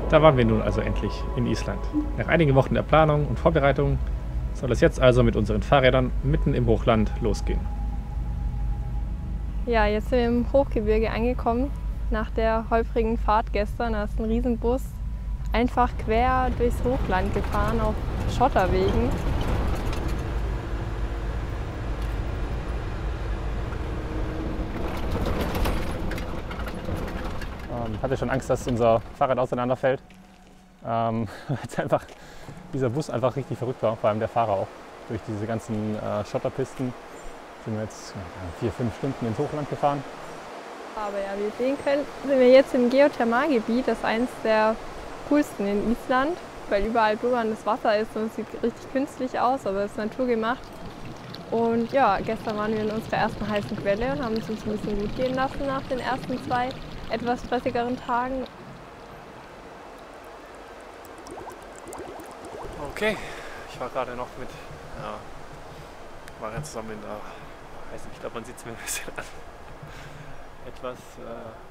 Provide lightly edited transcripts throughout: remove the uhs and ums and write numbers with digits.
Da waren wir nun also endlich in Island. Nach einigen Wochen der Planung und Vorbereitung soll es jetzt also mit unseren Fahrrädern mitten im Hochland losgehen. Ja, jetzt sind wir im Hochgebirge angekommen. Nach der holprigen Fahrt gestern, da ist ein Riesenbus einfach quer durchs Hochland gefahren auf Schotterwegen. Ich hatte schon Angst, dass unser Fahrrad auseinanderfällt. Jetzt einfach dieser Bus einfach richtig verrückt war, vor allem der Fahrer auch. Durch diese ganzen Schotterpisten sind wir jetzt 4-5 Stunden ins Hochland gefahren. Aber ja, wie ihr sehen könnt, sind wir jetzt im Geothermalgebiet. Das ist eines der coolsten in Island, weil überall blubberndes Wasser ist und es sieht richtig künstlich aus, aber es ist naturgemacht. Und ja, gestern waren wir in unserer ersten heißen Quelle und haben es uns ein bisschen gut gehen lassen nach den ersten 2 etwas stressigeren Tagen. Okay, ich war gerade noch mit Marian zusammen in der, ich glaube man sieht es mir ein bisschen an, etwas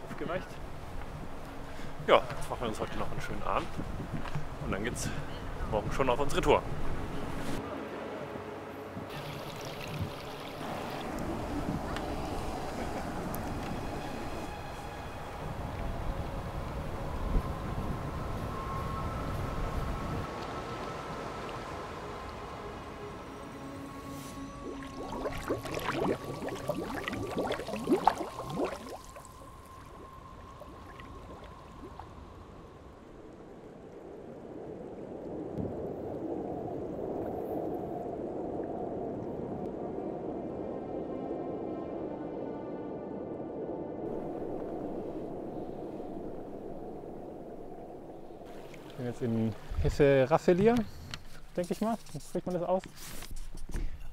aufgeweicht. Ja, jetzt machen wir uns heute noch einen schönen Abend und dann geht's morgen schon auf unsere Tour. Ich bin jetzt in Hesse-Raffelir, denke ich mal, so spricht man das aus.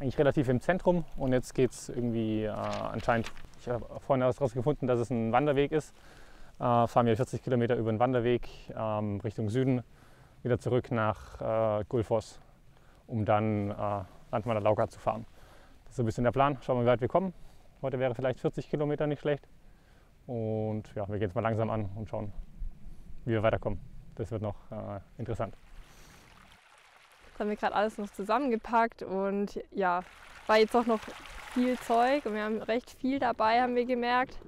Eigentlich relativ im Zentrum und jetzt geht es irgendwie anscheinend, ich habe vorhin herausgefunden, dass es ein Wanderweg ist. Fahren wir 40 Kilometer über den Wanderweg Richtung Süden, wieder zurück nach Gullfoss, um dann Landmannalaugar Lauka zu fahren. Das ist so ein bisschen der Plan, schauen wir, wie weit wir kommen. Heute wäre vielleicht 40 Kilometer nicht schlecht. Und ja, wir gehen es mal langsam an und schauen, wie wir weiterkommen. Das wird noch interessant. Das haben wir gerade alles noch zusammengepackt und ja, war jetzt auch noch viel Zeug und wir haben recht viel dabei, haben wir gemerkt.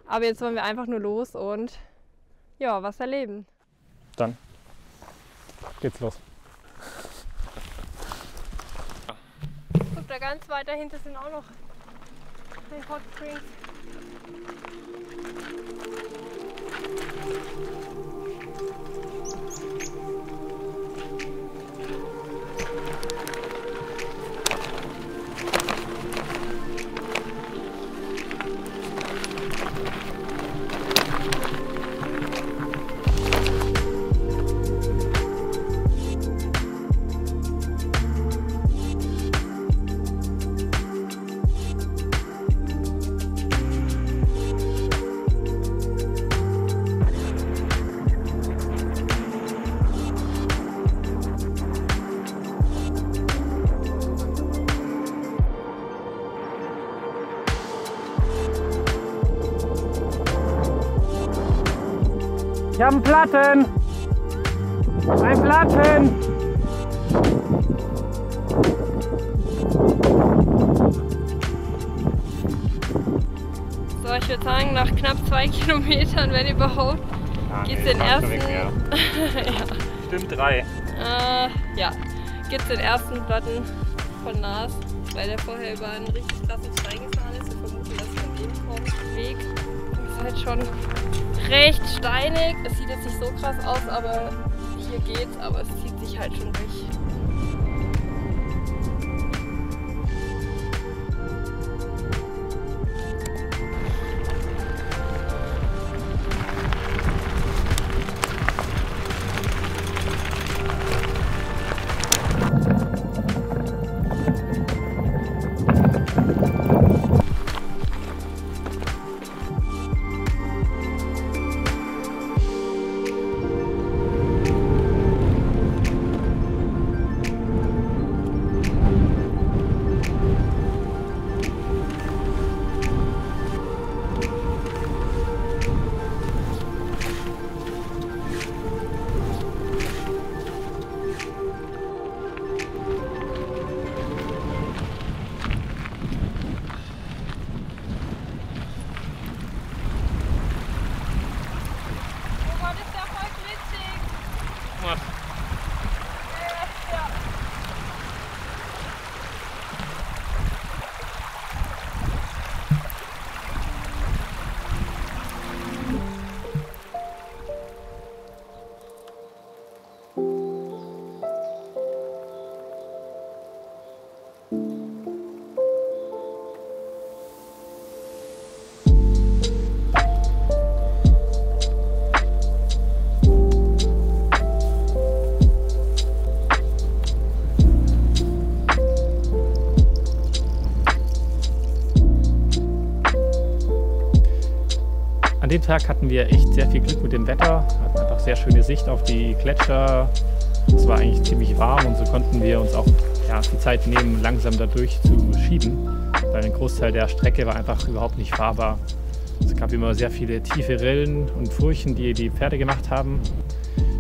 Aber jetzt wollen wir einfach nur los und ja, was erleben. Dann geht's los. Guck, da ganz weit dahinter sind auch noch die Hot Springs. Ich habe einen Platten! Ein Platten! So, ich würde sagen, nach knapp 2 Kilometern, wenn überhaupt, geht's den ersten. Ja. Stimmt 3. Ja, geht's den ersten Platten von Nas, weil der vorher über einen richtig krassen Stein gefahren ist. Wir vermuten, dass von dem kommt. Weg ist halt schon recht steinig. Es sieht jetzt nicht so krass aus, aber hier geht's, aber es zieht sich halt schon durch. dem Tag hatten wir echt sehr viel Glück mit dem Wetter, hatten einfach sehr schöne Sicht auf die Gletscher. Es war eigentlich ziemlich warm und so konnten wir uns auch die Zeit nehmen, langsam dadurch zu schieben, weil ein Großteil der Strecke war einfach überhaupt nicht fahrbar. Es gab immer sehr viele tiefe Rillen und Furchen, die die Pferde gemacht haben,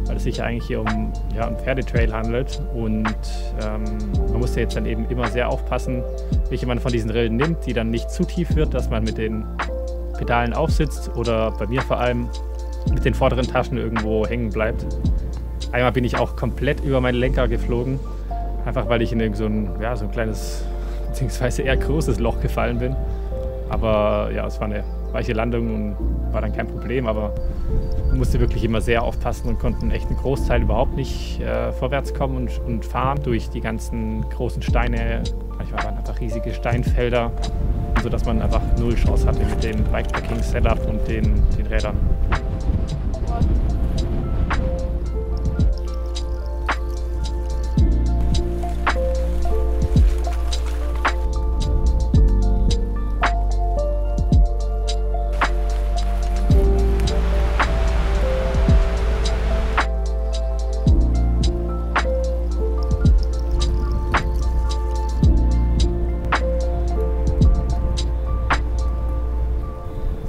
weil es sich ja eigentlich hier um einen Pferdetrail handelt. Und man musste jetzt dann eben immer sehr aufpassen, welche man von diesen Rillen nimmt, die dann nicht zu tief wird, dass man mit den Pedalen aufsitzt oder bei mir vor allem mit den vorderen Taschen irgendwo hängen bleibt. Einmal bin ich auch komplett über meinen Lenker geflogen, einfach weil ich in so ein kleines, beziehungsweise eher großes Loch gefallen bin. Aber ja, es war eine weiche Landung und war dann kein Problem, aber man musste wirklich immer sehr aufpassen und konnten echt einen Großteil überhaupt nicht vorwärts kommen und fahren durch die ganzen großen Steine. Manchmal waren einfach riesige Steinfelder, sodass man einfach null Chance hatte mit dem Biketracking-Setup und den Rädern.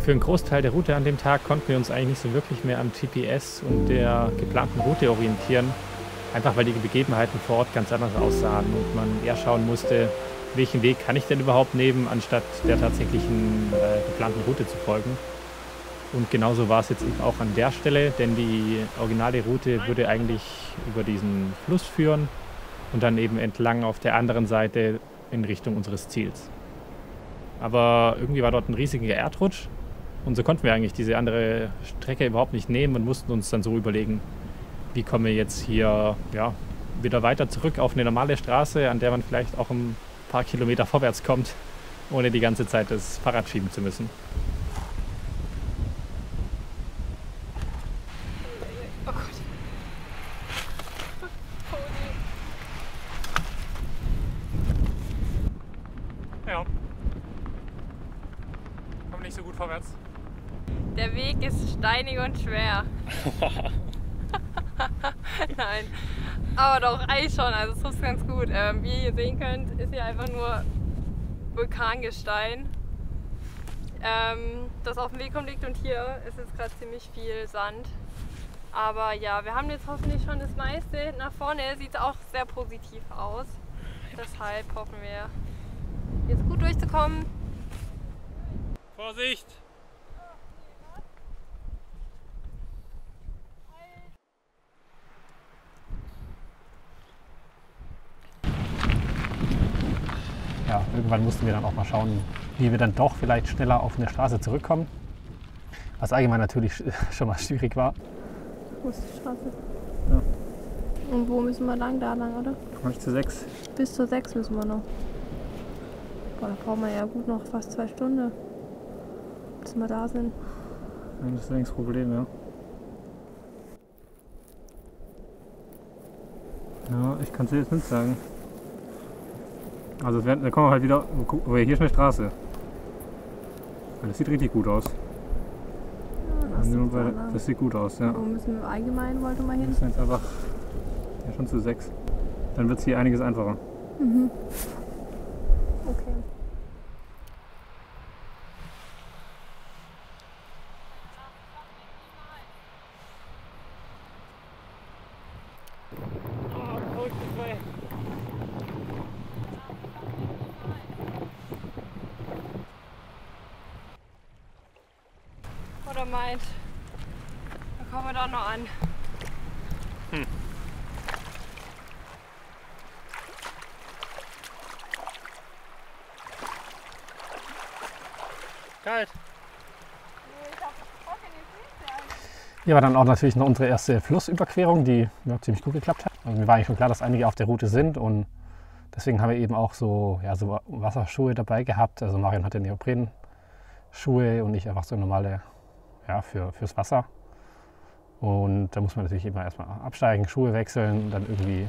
Für einen Großteil der Route an dem Tag konnten wir uns eigentlich nicht so wirklich mehr am GPS und der geplanten Route orientieren, einfach weil die Begebenheiten vor Ort ganz anders aussahen und man eher schauen musste, welchen Weg kann ich denn überhaupt nehmen, anstatt der tatsächlichen geplanten Route zu folgen. Und genauso war es jetzt eben auch an der Stelle, denn die originale Route würde eigentlich über diesen Fluss führen und dann eben entlang auf der anderen Seite in Richtung unseres Ziels. Aber irgendwie war dort ein riesiger Erdrutsch. Und so konnten wir eigentlich diese andere Strecke überhaupt nicht nehmen und mussten uns dann so überlegen, wie kommen wir jetzt hier wieder weiter zurück auf eine normale Straße, an der man vielleicht auch ein paar Kilometer vorwärts kommt, ohne die ganze Zeit das Fahrrad schieben zu müssen. Oh Gott. Ja. Kommt nicht so gut vorwärts. Der Weg ist steinig und schwer. Nein, aber doch, eigentlich schon, also es ist ganz gut. Wie ihr hier sehen könnt, ist hier einfach nur Vulkangestein, das auf dem Weg liegt, und hier ist jetzt gerade ziemlich viel Sand. Aber ja, wir haben jetzt hoffentlich schon das meiste. Nach vorne sieht es auch sehr positiv aus. Deshalb hoffen wir, jetzt gut durchzukommen. Vorsicht! Ja, irgendwann mussten wir dann auch mal schauen, wie wir dann doch vielleicht schneller auf eine Straße zurückkommen. Was allgemein natürlich schon mal schwierig war. Wo ist die Straße? Ja. Und wo müssen wir lang? Da lang, oder? Komm ich zu 6. Bis zur 6 müssen wir noch. Boah, da brauchen wir ja gut noch fast 2 Stunden, bis wir da sind. Das ist eigentlich das Problem, ja. Ja, ich kann es dir jetzt nicht sagen. Also da kommen wir halt wieder, oh, hier ist eine Straße. Das sieht richtig gut aus. Ja, das sieht gut aus, ja. Wo müssen wir allgemein, wollte mal hin? Wir müssen jetzt einfach schon zu 6. Dann wird es hier einiges einfacher. Mhm. Okay. Oder meint, da kommen wir doch noch an. Kalt. Hier war dann auch natürlich noch unsere erste Flussüberquerung, die ziemlich gut geklappt hat. Also mir war eigentlich schon klar, dass einige auf der Route sind, und deswegen haben wir eben auch so Wasserschuhe dabei gehabt. Also Marion hatte Neoprenschuhe und ich einfach so normale fürs Wasser. Und da muss man natürlich immer erstmal absteigen, Schuhe wechseln und dann irgendwie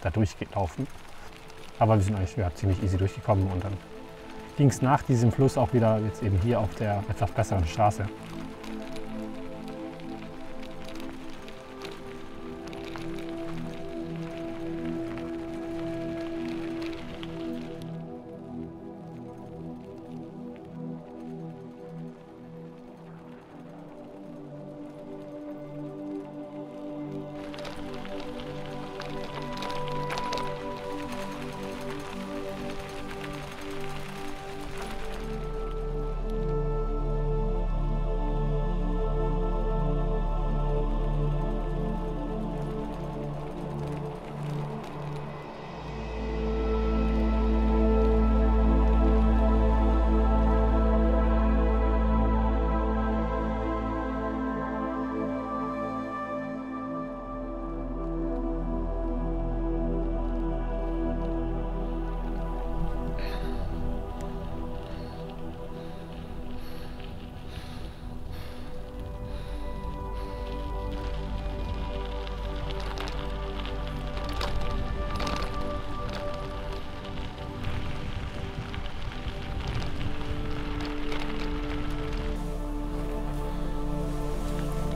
da durchlaufen. Aber wir sind eigentlich ziemlich easy durchgekommen, und dann ging es nach diesem Fluss auch wieder jetzt eben hier auf der etwas besseren Straße.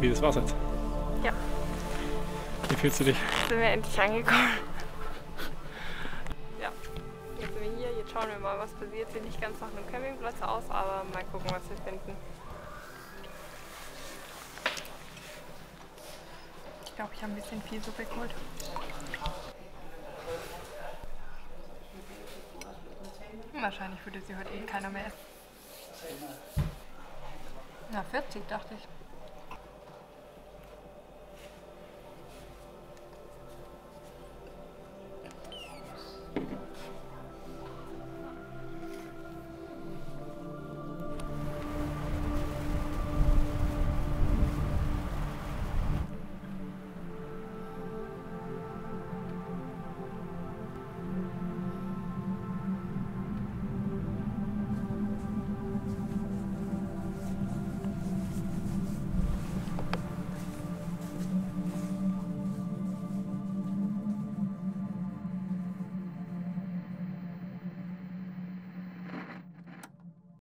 Wie, das war's jetzt? Ja. Wie fühlst du dich? Sind wir endlich angekommen. Ja, jetzt sind wir hier, jetzt schauen wir mal, was passiert. Sieht nicht ganz nach einem Campingplatz aus, aber mal gucken, was wir finden. Ich glaube, ich habe ein bisschen viel Suppe geholt. Wahrscheinlich würde sie heute eh keiner mehr essen. Na, 40 dachte ich.